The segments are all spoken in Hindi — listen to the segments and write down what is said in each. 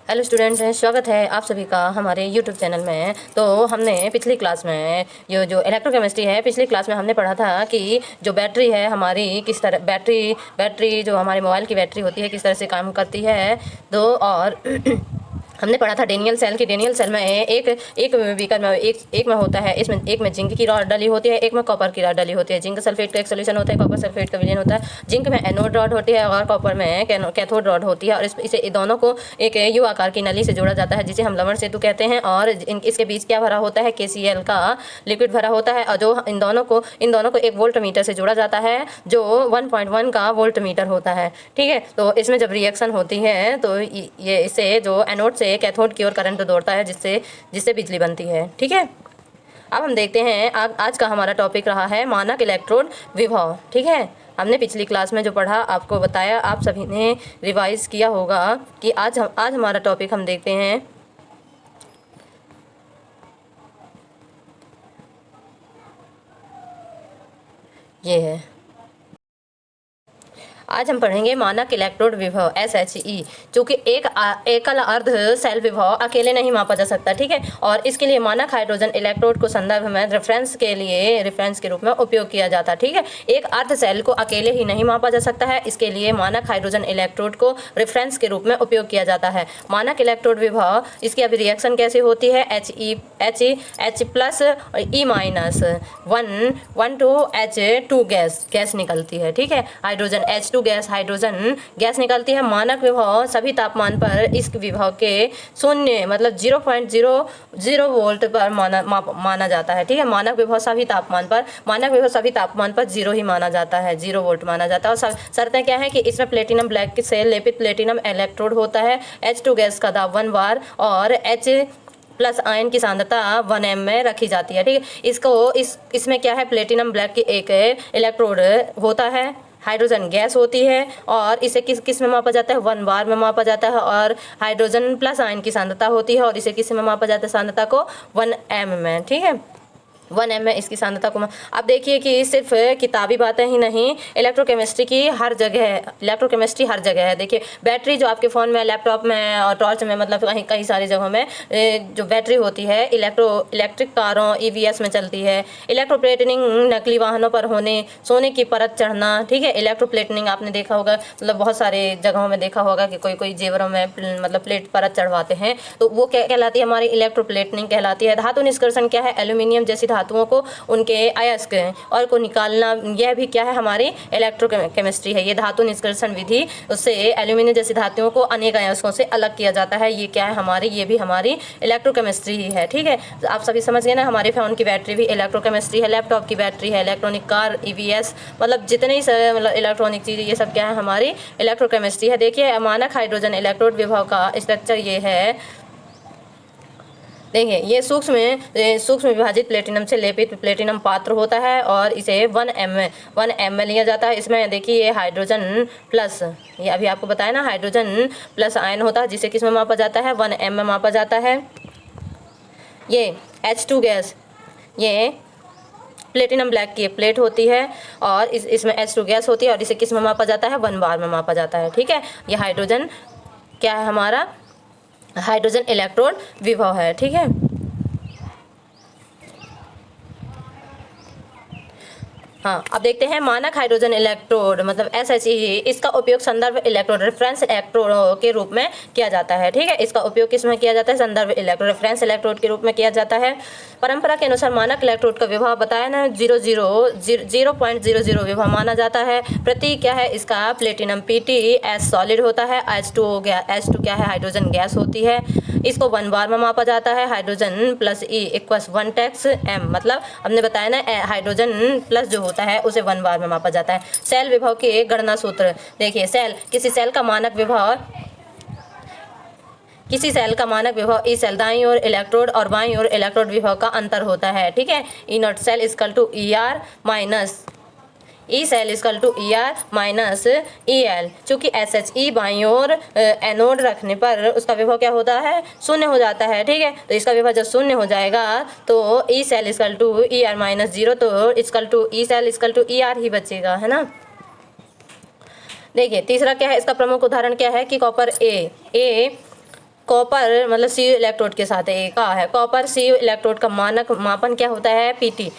हेलो स्टूडेंट, स्वागत है आप सभी का हमारे यूट्यूब चैनल में। तो हमने पिछली क्लास में ये जो इलेक्ट्रोकेमिस्ट्री है, पिछली क्लास में हमने पढ़ा था कि जो बैटरी है हमारी किस तरह बैटरी जो हमारे मोबाइल की बैटरी होती है किस तरह से काम करती है। तो और हमने पढ़ा था डेनियल सेल की। डेनियल सेल में एक बीकर में एक में होता है, इसमें एक में जिंक की रॉड डली होती है, एक में कॉपर की रॉड डली होती है। जिंक सल्फेट का एक सोल्यूशन होता है, कॉपर सल्फेट का विलयन होता है। जिंक में एनोड रॉड होती है और कॉपर में कैथोड रॉड होती है। और इसे दोनों को एक यू आकार की नली से जोड़ा जाता है जिसे हम लवण सेतु कहते हैं। और इसके बीच क्या भरा होता है, KCl का लिक्विड भरा होता है। और जो इन दोनों को एक वोल्ट मीटर से जोड़ा जाता है जो 1.1 का वोल्ट मीटर होता है। ठीक है, तो इसमें जब रिएक्शन होती है तो ये इससे जो एनोड से कैथोड की ओर करंट दौड़ता है जिससे बिजली बनती है। ठीक है, अब हम देखते हैं आज का हमारा टॉपिक रहा है मानक इलेक्ट्रोड विभव। ठीक है, हमने पिछली क्लास में जो पढ़ा आपको बताया, आप सभी ने रिवाइज किया होगा कि आज हमारा टॉपिक हम देखते हैं ये है। आज हम पढ़ेंगे मानक इलेक्ट्रोड विभव SHE, चूँकि एकल अर्ध सेल विभव अकेले नहीं मापा जा सकता। ठीक है, और इसके लिए मानक हाइड्रोजन इलेक्ट्रोड को संदर्भ में रेफरेंस के रूप में उपयोग किया जाता है। ठीक है, एक अर्ध सेल को अकेले ही नहीं मापा जा सकता है, इसके लिए मानक हाइड्रोजन इलेक्ट्रोड को रेफरेंस के रूप में उपयोग किया जाता है। मानक इलेक्ट्रोड विभव, इसकी अभी रिएक्शन कैसी होती है, H plus E minus 1 to H2 gas निकलती है। ठीक है, हाइड्रोजन H2 हाइड्रोजन गैस निकलती है। मानक विभव सभी तापमान पर इस विभव के 0 मतलब 0.00 वोल्ट पर माना जाता है। ठीक है, मानक विभव सभी तापमान पर 0 ही माना जाता है, 0 वोल्ट माना जाता है। और शर्तें क्या है कि इसमें प्लेटिनम ब्लैक से लेपित प्लेटिनम इलेक्ट्रोड होता है। H2 गैस का दाब 1 बार और H प्लस आयन की सांद्रता 1m में रखी जाती है। ठीक है, इसमें क्या है, प्लेटिनम ब्लैक की एक इलेक्ट्रोड होता है, हाइड्रोजन गैस होती है और इसे किस में मापा जाता है, 1 बार में मापा जाता है। और हाइड्रोजन प्लस आयन की सांद्रता होती है और इसे किस में मापा जाता है, सांद्रता को 1m में। ठीक है, 1m में इसकी सांद्रता को। अब देखिए कि सिर्फ किताबी बातें ही नहीं, इलेक्ट्रोकेमिस्ट्री हर जगह है। देखिए बैटरी जो आपके फ़ोन में, लैपटॉप में और टॉर्च में, मतलब कई सारी जगहों में जो बैटरी होती है इलेक्ट्रिक कारों EVS में चलती है। इलेक्ट्रोप्लेटिनिंग नकली वाहनों पर होने, सोने की परत चढ़ना। ठीक है, इलेक्ट्रोप्लेटिनिंग आपने देखा होगा, मतलब बहुत सारे जगहों में देखा होगा कि कोई जेवरों में मतलब परत चढ़वाते हैं, तो वो क्या कहलाती है, हमारी इलेक्ट्रोप्लेटिनिंग कहलाती है। धातु निष्कर्षण क्या है, एल्यूमिनियम जैसी धातुओं को उनके अयस्क और को निकालना, यह भी क्या है, हमारी इलेक्ट्रोकेमिस्ट्री है। ये धातु निष्कर्षण विधि, उससे एल्यूमिनियम जैसी धातुओं को अनेक अयस्कों से अलग किया जाता है। ये क्या है, ये भी हमारी इलेक्ट्रोकेमिस्ट्री ही है। ठीक है, तो आप सभी समझ गए ना, हमारे फ़ोन की बैटरी भी इलेक्ट्रोकेमिस्ट्री है, लैपटॉप की बैटरी है, इलेक्ट्रॉनिक कार EVS, मतलब जितने ही मतलब इलेक्ट्रॉनिक चीज़ें, ये सब क्या है, हमारी इलेक्ट्रोकेमिस्ट्री है। देखिए मानक हाइड्रोजन इलेक्ट्रोड विभव का स्ट्रक्चर ये है। देखिए ये सूक्ष्म विभाजित प्लेटिनम से लेपित प्लेटिनम पात्र होता है और इसे 1m में लिया जाता है। इसमें देखिए ये हाइड्रोजन प्लस, ये अभी आपको बताया ना, हाइड्रोजन प्लस आयन होता है जिसे किस में मापा जाता है, 1m में मापा जाता है। ये H2 गैस, ये प्लेटिनम ब्लैक की एक प्लेट होती है और इसमें H2 गैस होती है और इसे किस में मापा जाता है, 1 बार में मापा जाता है। ठीक है, ये हाइड्रोजन क्या है, हमारा हाइड्रोजन इलेक्ट्रोड विभव है। ठीक है, हाँ, अब देखते हैं मानक हाइड्रोजन इलेक्ट्रोड मतलब SHE, इसका उपयोग संदर्भ इलेक्ट्रोड रेफरेंस इलेक्ट्रोड के रूप में किया जाता है। ठीक है, इसका उपयोग किस में किया जाता है, संदर्भ इलेक्ट्रोड रेफरेंस इलेक्ट्रोड के रूप में किया जाता है। परंपरा के अनुसार मानक इलेक्ट्रोड का विभव बताया ना, 0.00 विभव माना जाता है। प्रति क्या है इसका, प्लेटिनम PtS सॉलिड होता है, H2 क्या है, हाइड्रोजन गैस होती है। इसको 1 बार में मापा जाता है। हाइड्रोजन प्लस E इक्वल्स 1 मतलब हमने बताया ना, हाइड्रोजन प्लस जो होता है उसे 1 बार में मापा जाता है। सेल विभव के गणना सूत्र देखिए, किसी सेल का मानक विभव ई सेल दाईं ओर इलेक्ट्रोड और बाईं ओर इलेक्ट्रोड विभव का अंतर होता है। ठीक है, E not cell equal to ER minus E cell equal to ER minus EL। चूँकि SHE बाईं ओर एनोड रखने पर उसका विभव क्या होता है, 0 हो जाता है। ठीक है, तो इसका विभव जब 0 हो जाएगा तो E cell equal to ER minus 0, तो equal to E cell equal to ER ही बचेगा, है ना। देखिए तीसरा क्या है, इसका प्रमुख उदाहरण क्या है कि कॉपर ए कॉपर मतलब Cu इलेक्ट्रोड के साथ है, कहा है कॉपर Cu इलेक्ट्रोड का मानक मापन क्या होता है, Pt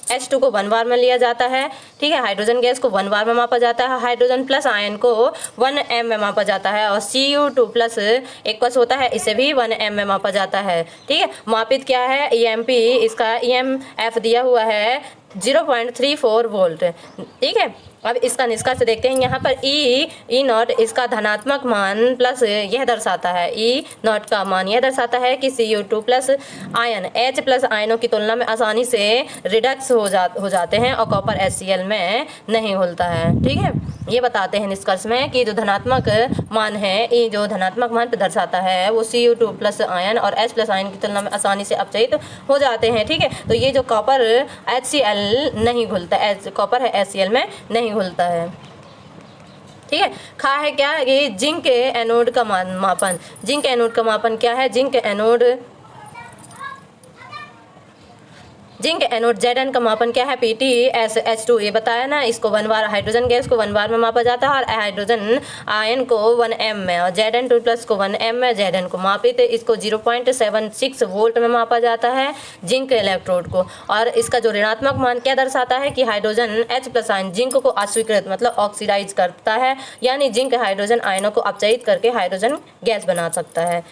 H2 को 1 बार में लिया जाता है, ठीक है। हाइड्रोजन गैस को 1 बार में मापा जाता है, हाइड्रोजन प्लस आयन को 1 m में मापा जाता है, और Cu2 प्लस एक्वस होता है, इसे भी 1 m में मापा जाता है, ठीक है। मापित क्या है, EMP, इसका EMF दिया हुआ है 0.34 वोल्ट, ठीक है। अब इसका निष्कर्ष देखते हैं। यहाँ पर ई नॉट इसका धनात्मक मान प्लस यह दर्शाता है, ई नॉट का मान यह दर्शाता है कि Cu2 plus ion H plus आयनों की तुलना में आसानी से रिडक्स हो जाते हैं और कॉपर HCl में नहीं घुलता है, ठीक है। ये बताते हैं निष्कर्ष में कि जो धनात्मक मान है, ई जो धनात्मक मान पर दर्शाता है वो Cu2 प्लस आयन और H प्लस आयन की तुलना में आसानी से अपचयित हो जाते हैं, ठीक है। तो ये जो कॉपर HCl नहीं घुलता, कॉपर है HCl में नहीं घुलता है, ठीक है। खा है क्या, ये जिंक एनोड का मापन, जिंक एनोड का मापन क्या है, जिंक एनोड Zn का मापन क्या है, PtSH2, ये बताया ना। इसको 1 बार, हाइड्रोजन गैस को 1 बार में मापा जाता है और हाइड्रोजन आयन को 1 m में, और Zn2 प्लस को 1 m में, Zn को मापित इसको 0.76 वोल्ट में मापा जाता है जिंक इलेक्ट्रोड को। और इसका जो ऋणात्मक मान क्या दर्शाता है कि hydrogen H plus ion zinc को अस्वीकृत मतलब ऑक्सीडाइज करता है, यानी जिंक हाइड्रोजन आयनों को अपचयित करके हाइड्रोजन गैस बना सकता है,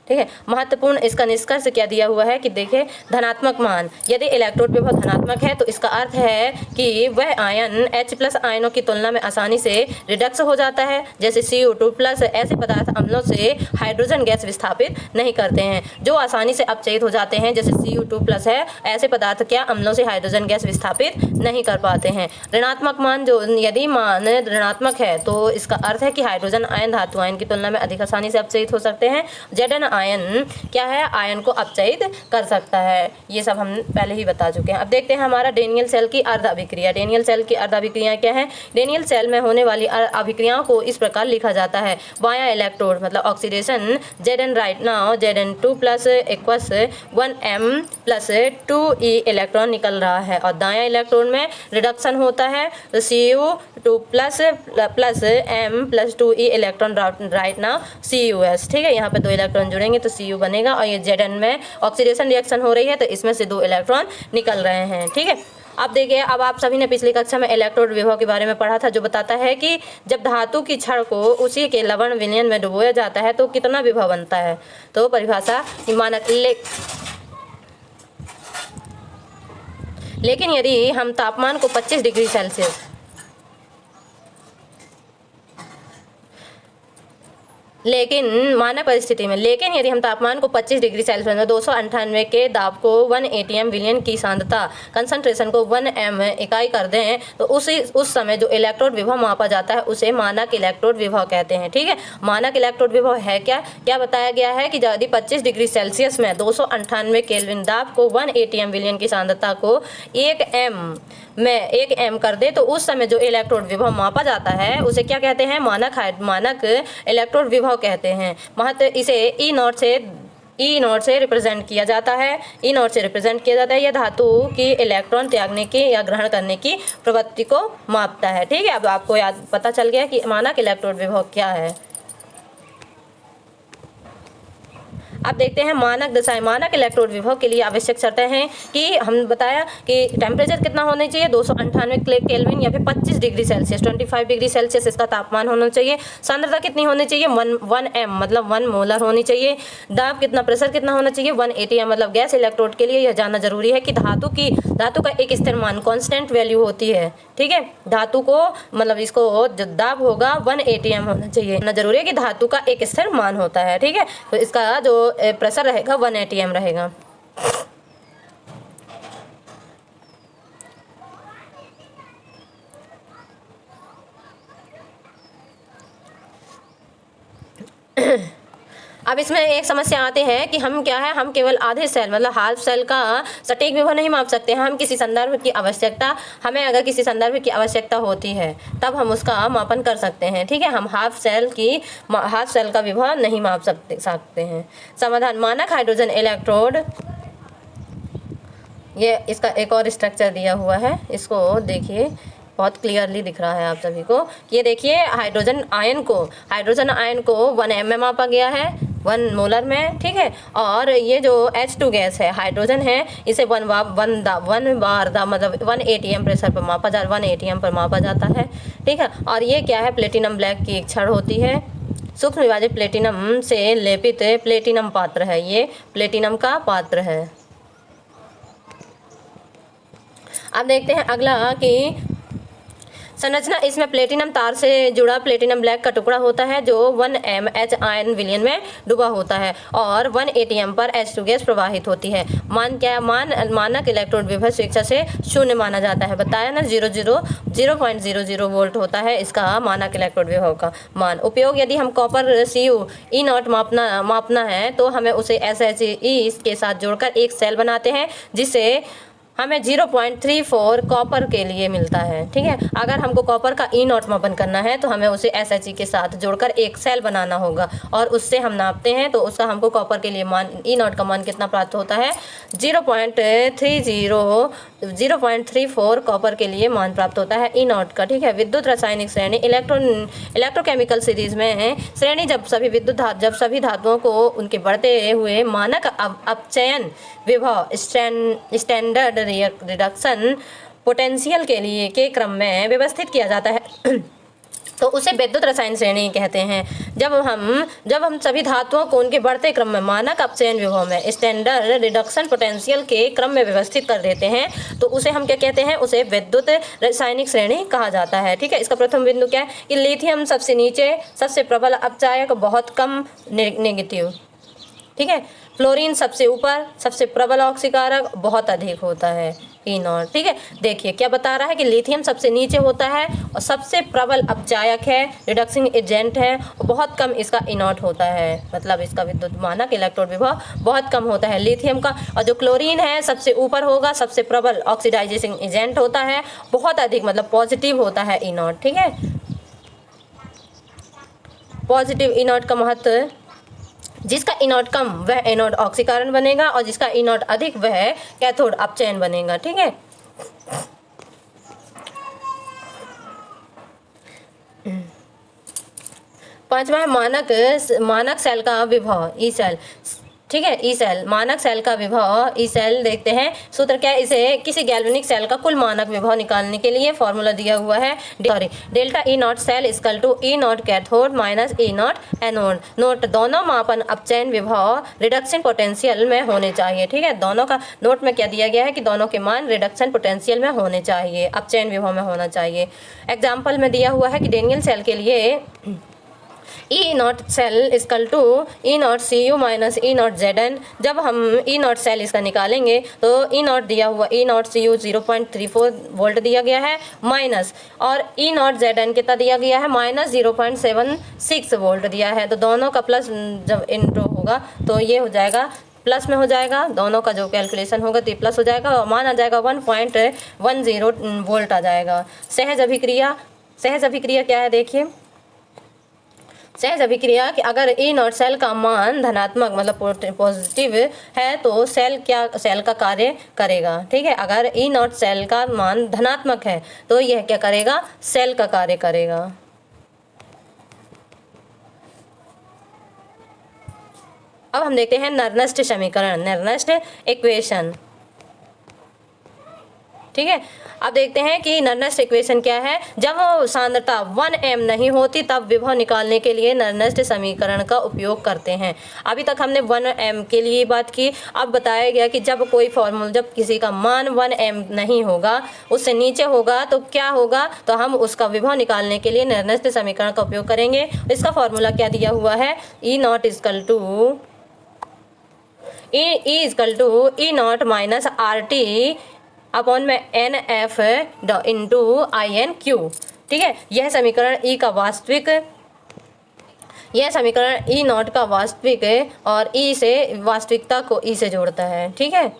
ठीक है। महत्वपूर्ण इसका निष्कर्ष क्या दिया हुआ है कि देखिए, धनात्मक मान, यदि इलेक्ट्रोड विभव धनात्मक है तो इसका अर्थ है कि वह आयन H प्लस आयनों की तुलना में आसानी से रिडक्स हो जाता है, जैसे Cu2 प्लस ऐसे पदार्थ अम्लों से हाइड्रोजन गैस विस्थापित नहीं करते हैं, जो आसानी से अपचयित हो जाते हैं, जैसे Cu2 प्लस है, ऐसे पदार्थ क्या अम्लों से हाइड्रोजन गैस विस्थापित नहीं कर पाते हैं। ऋणात्मक मान, जो यदि मान ऋणात्मक है तो इसका अर्थ है कि हाइड्रोजन आयन धातु आयन की तुलना में अधिक आसानी से अपचयित हो सकते हैं। Zn आयन क्या है, आयन को अपचयित कर सकता है, ये सब हम पहले ही बता चुके हैं। अब देखते हैं हमारा डेनियल सेल की अर्ध अभिक्रिया। डेनियल सेल की अर्ध अभिक्रिया क्या है, डेनियल सेल में होने वाली अभिक्रियाओं को इस प्रकार लिखा जाता है। बायां इलेक्ट्रोड मतलब oxidation Zn right now Zn2 plus aqueous 1 m plus 2e electron निकल रहा है, और दायां इलेक्ट्रोड में रिडक्शन होता है, तो Cu2 plus m plus 2e electron right now Cus, ठीक है। यहाँ पे 2 इलेक्ट्रॉन जुड़ेंगे तो Cu बनेगा, और ये Zn में ऑक्सीडेशन रिएक्शन हो रही है तो इसमें से 2 इलेक्ट्रॉन निकल रहे हैं, ठीक है। अब देखिए, अब आप सभी ने पिछली कक्षा में इलेक्ट्रोड विभव के बारे में पढ़ा था, जो बताता है कि जब धातु की छड़ को उसी के लवण विलयन में डुबोया जाता है तो कितना विभव बनता है। तो परिभाषा मानक, लेकिन यदि हम तापमान को 25 डिग्री सेल्सियस, लेकिन मानक परिस्थिति में, लेकिन यदि हम तापमान को 25 डिग्री सेल्सियस में 298 के दाब को 1 atm विलयन की सांद्रता कंसंट्रेशन को 1 m इकाई कर दें तो उस समय जो इलेक्ट्रोड विभव मापा जाता है उसे मानक इलेक्ट्रोड विभव कहते हैं, ठीक है। मानक इलेक्ट्रोड विभव है क्या बताया गया है कि यदि 25 डिग्री सेल्सियस में 298 केल्विन दाब को 1 atm विलयन की सांद्रता को 1 m कर दे तो उस समय जो इलेक्ट्रोड विभव मापा जाता है उसे क्या कहते हैं, मानक इलेक्ट्रोड विभव कहते हैं। महत्व, इसे ई नॉट से रिप्रेजेंट किया जाता है, यह धातु की इलेक्ट्रॉन त्यागने की या ग्रहण करने की प्रवृत्ति को मापता है, ठीक है। अब आपको याद पता चल गया कि मानक इलेक्ट्रोड विभव क्या है। अब देखते हैं मानक दशाएं। मानक इलेक्ट्रोड विभव के लिए आवश्यक शर्तें हैं कि हम बताया कि टेम्परेचर कितना होना चाहिए, 298 केल्विन या फिर 25 डिग्री सेल्सियस, 25 डिग्री सेल्सियस इसका तापमान होना चाहिए। सांद्रता कितनी होनी चाहिए, 1 m मतलब 1 मोलर होनी चाहिए। दाब कितना, प्रेशर कितना होना चाहिए, 1 atm मतलब गैस इलेक्ट्रोड के लिए यह जानना जरूरी है कि धातु का एक स्थिर मान कॉन्स्टेंट वैल्यू होती है, ठीक है। धातु को मतलब इसको जो दाब होगा 1 atm होना चाहिए, ना जरूरी है कि धातु का एक स्थिर मान होता है, ठीक है। तो इसका जो प्रेशर रहेगा 1 atm रहेगा। अब इसमें एक समस्या आती है कि हम क्या है, हम केवल आधे सेल मतलब हाफ सेल का सटीक विभव नहीं माप सकते हैं। हमें अगर किसी संदर्भ की आवश्यकता होती है तब हम उसका मापन कर सकते हैं, ठीक है। हम हाफ सेल का विभव नहीं माप सकते हैं। समाधान, मानक हाइड्रोजन इलेक्ट्रोड, ये इसका एक और स्ट्रक्चर दिया हुआ है, इसको देखिए, बहुत क्लियरली दिख रहा है आप सभी को। ये देखिए हाइड्रोजन आयन को 1 m में मापा गया है, 1 मोलर में, ठीक है। और ये जो H2 गैस है, हाइड्रोजन है, इसे वन बार मतलब 1 atm प्रेशर पर मापा 1 atm पर मापा जाता है, ठीक है। और ये क्या है, प्लेटिनम ब्लैक की एक छड़ होती है, सूक्ष्म विभाजित प्लेटिनम से लेपित प्लेटिनम पात्र है, ये प्लेटिनम का पात्र है। अब देखते हैं अगला कि संरचना। इसमें प्लेटिनम तार से जुड़ा प्लेटिनम ब्लैक का टुकड़ा होता है जो 1 mH आयन विलयन में डूबा होता है और 1 atm पर H2 गैस प्रवाहित होती है। मानक इलेक्ट्रोड विभव स्वेच्छा से 0 माना जाता है। बताया ना 0.00 वोल्ट होता है इसका मानक इलेक्ट्रोड विभव का मान। उपयोग, यदि हम कॉपर Cu E0 मापना है तो हमें उसे SHE के साथ जोड़कर एक सेल बनाते हैं जिसे हमें 0.34 कॉपर के लिए मिलता है, ठीक है। अगर हमको कॉपर का E0 मापन करना है तो हमें उसे SHE के साथ जोड़कर एक सेल बनाना होगा और उससे हम नापते हैं तो उसका हमको कॉपर के लिए मान E0 का मान कितना प्राप्त होता है, 0.34 कॉपर के लिए मान प्राप्त होता है E0 का, ठीक है। विद्युत रासायनिक श्रेणी इलेक्ट्रोकेमिकल सीरीज में है श्रेणी जब सभी धातुओं को उनके बढ़ते हुए मानक अपचयन विभव स्टैंडर्ड रिडक्शन पोटेंशियल के क्रम में व्यवस्थित किया जाता है तो उसे विद्युत रसायन श्रेणी कहते हैं। जब हम सभी धातुओं को उनके बढ़ते क्रम में मानक अपचयन विभव में स्टैंडर्ड रिडक्शन पोटेंशियल के क्रम में व्यवस्थित कर देते हैं तो उसे हम क्या कहते हैं, उसे विद्युत रासायनिक श्रेणी कहा जाता है, ठीक है। इसका प्रथम बिंदु क्या है कि लिथियम सबसे नीचे, सबसे प्रबल अपचायक, बहुत कम नेगेटिव, ठीक है। फ्लोरीन सबसे ऊपर, सबसे प्रबल ऑक्सीकारक, बहुत अधिक होता है E0, ठीक है। देखिए क्या बता रहा है कि लिथियम सबसे नीचे होता है और सबसे प्रबल अपचायक है, रिडक्सिंग एजेंट है और बहुत कम इसका E0 होता है, मतलब इसका विद्युत मानक इलेक्ट्रोड विभव बहुत कम होता है लिथियम का। और जो क्लोरीन है सबसे ऊपर होगा, सबसे प्रबल ऑक्सीडाइजिंग एजेंट होता है, बहुत अधिक मतलब पॉजिटिव होता है E0, ठीक है। पॉजिटिव E0 का महत्व, जिसका E0 कम वह एनोड ऑक्सीकरण बनेगा और जिसका E0 अधिक वह कैथोड अपचयन बनेगा, ठीक है। पांचवा है मानक सेल का विभव ई सेल, ठीक है। ई सेल, मानक सेल का विभव ई सेल देखते हैं सूत्र क्या है। इसे किसी गैल्वेनिक सेल का कुल मानक विभव निकालने के लिए फॉर्मूला दिया हुआ है, delta E0 cell equal to E0 cathode minus E0 anode. Note, दोनों मापन अपचयन विभव रिडक्शन पोटेंशियल में होने चाहिए, ठीक है। दोनों का नोट में क्या दिया गया है कि दोनों के मान रिडक्शन पोटेंशियल में होने चाहिए, अपचयन विभव में होना चाहिए। एग्जाम्पल में दिया हुआ है कि डेनियल सेल के लिए E0 cell equal to E0 Cu minus E0 Zn। जब हम E0 सेल इसका निकालेंगे तो E0 दिया हुआ E0 Cu 0.34 वोल्ट दिया गया है माइनस, और E0 Zn कितना दिया गया है, माइनस 0.76 वोल्ट दिया है। तो दोनों का प्लस जब इंटू होगा तो ये हो जाएगा, प्लस में हो जाएगा, दोनों का जो कैलकुलेशन होगा तो ये प्लस हो जाएगा और मान आ जाएगा 1.10 वोल्ट आ जाएगा। सहज अभिक्रिया क्या है, देखिए सहज अभिक्रिया कि अगर E0 सेल का मान धनात्मक मतलब पॉजिटिव है तो सेल का कार्य करेगा, ठीक है। अगर E0 सेल का मान धनात्मक है तो यह क्या करेगा, सेल का कार्य करेगा। अब हम देखते हैं नर्नस्ट समीकरण, नर्नस्ट इक्वेशन, ठीक है। अब देखते हैं कि नर्नस्ट इक्वेशन क्या है। जब सांद्रता 1 m नहीं होती तब विभव निकालने के लिए नर्नस्ट समीकरण का उपयोग करते हैं। अभी तक हमने 1 m के लिए बात की। अब बताया गया कि जब किसी का मान 1 m नहीं होगा, उससे नीचे होगा तो क्या होगा, तो हम उसका विभव निकालने के लिए नर्नस्ट समीकरण का उपयोग करेंगे। इसका फॉर्मूला क्या दिया हुआ है, E0 equal to E0 minus RT upon में NF इंटू INQ, ठीक है। यह समीकरण E0 का वास्तविक और E से वास्तविकता को E से जोड़ता है, ठीक है।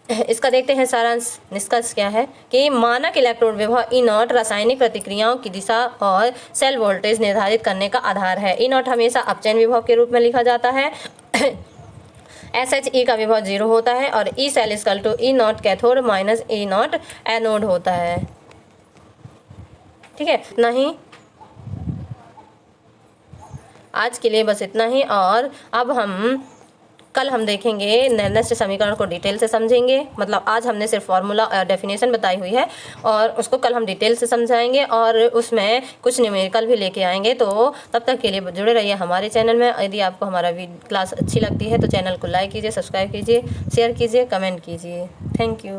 इसका देखते हैं सारांश। निष्कर्ष क्या है कि मानक इलेक्ट्रोड विभव E0 रासायनिक प्रतिक्रियाओं की दिशा और सेल वोल्टेज निर्धारित करने का आधार है। E0 हमेशा अपचयन विभव के रूप में लिखा जाता है। SHE का विभव 0 होता है और E cell equal to E not cathode minus E not anode होता है। ठीक है, नहीं आज के लिए बस इतना ही। और अब कल हम देखेंगे नेक्स्ट समीकरण को डिटेल से समझेंगे। मतलब आज हमने सिर्फ फार्मूला डेफिनेशन बताई हुई है और उसको कल हम डिटेल से समझाएंगे और उसमें कुछ न्यूमेरिकल भी लेके आएंगे। तो तब तक के लिए जुड़े रहिए हमारे चैनल में। यदि आपको हमारा क्लास अच्छी लगती है तो चैनल को लाइक कीजिए, सब्सक्राइब कीजिए, शेयर कीजिए, कमेंट कीजिए। Thank you.